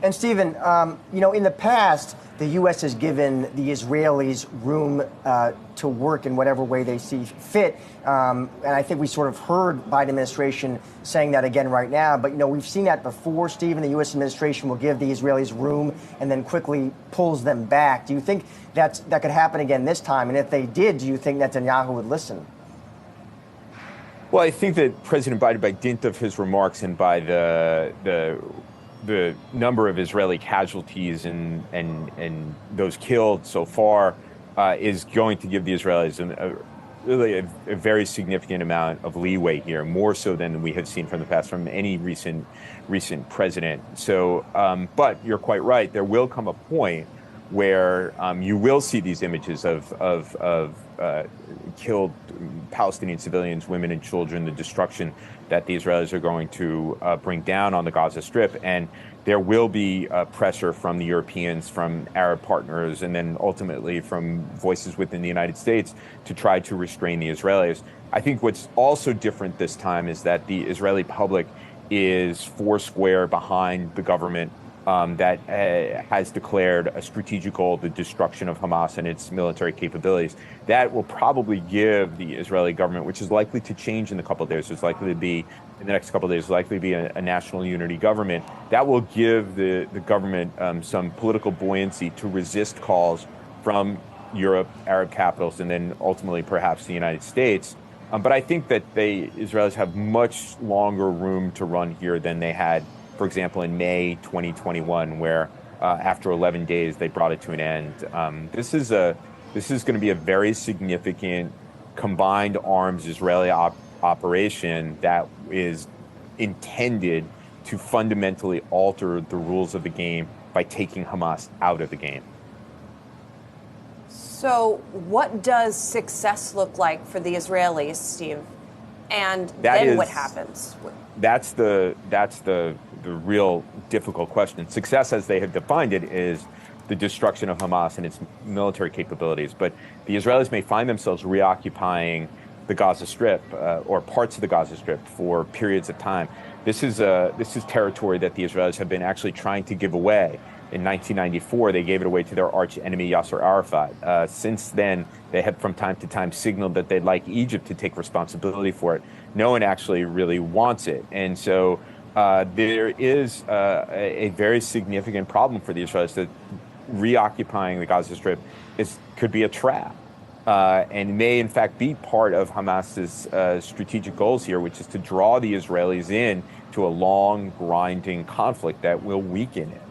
And Stephen, in the past, the U.S. has given the Israelis room to work in whatever way they see fit. And I think we sort of heard Biden administration saying that again right now. But, we've seen that before, Stephen. The U.S. administration will give the Israelis room and then quickly pulls them back. Do you think that could happen again this time? And if they did, do you think Netanyahu would listen? Well, I think that President Biden, by dint of his remarks and by the number of Israeli casualties and those killed so far, is going to give the Israelis really a very significant amount of leeway here, more so than we have seen from the past from any recent president. So, but you're quite right. There will come a point where you will see these images of killed Palestinian civilians, women and children, the destruction that the Israelis are going to bring down on the Gaza Strip. And there will be pressure from the Europeans, from Arab partners, and then ultimately from voices within the United States to try to restrain the Israelis. I think what's also different this time is that the Israeli public is foursquare behind the government that has declared a strategic goal, the destruction of Hamas and its military capabilities. That will probably give the Israeli government, which is likely to change in a couple of days, it's likely to be, in the next couple of days, likely to be a national unity government, that will give the government some political buoyancy to resist calls from Europe, Arab capitals, and then ultimately perhaps the United States. But I think that Israelis have much longer room to run here than they had, for example, in May 2021, where after 11 days they brought it to an end. This is going to be a very significant combined arms Israeli operation that is intended to fundamentally alter the rules of the game by taking Hamas out of the game. So what does success look like for the Israelis, Steve? And then what happens? That's the real difficult question. Success, as they have defined it, is the destruction of Hamas and its military capabilities. But the Israelis may find themselves reoccupying the Gaza Strip or parts of the Gaza Strip for periods of time. This is territory that the Israelis have been actually trying to give away. In 1994, they gave it away to their arch enemy, Yasser Arafat. Since then, they have from time to time signaled that they'd like Egypt to take responsibility for it. No one actually really wants it. And so there is a very significant problem for the Israelis that reoccupying the Gaza Strip could be a trap and may, in fact, be part of Hamas's strategic goals here, which is to draw the Israelis in to a long, grinding conflict that will weaken it.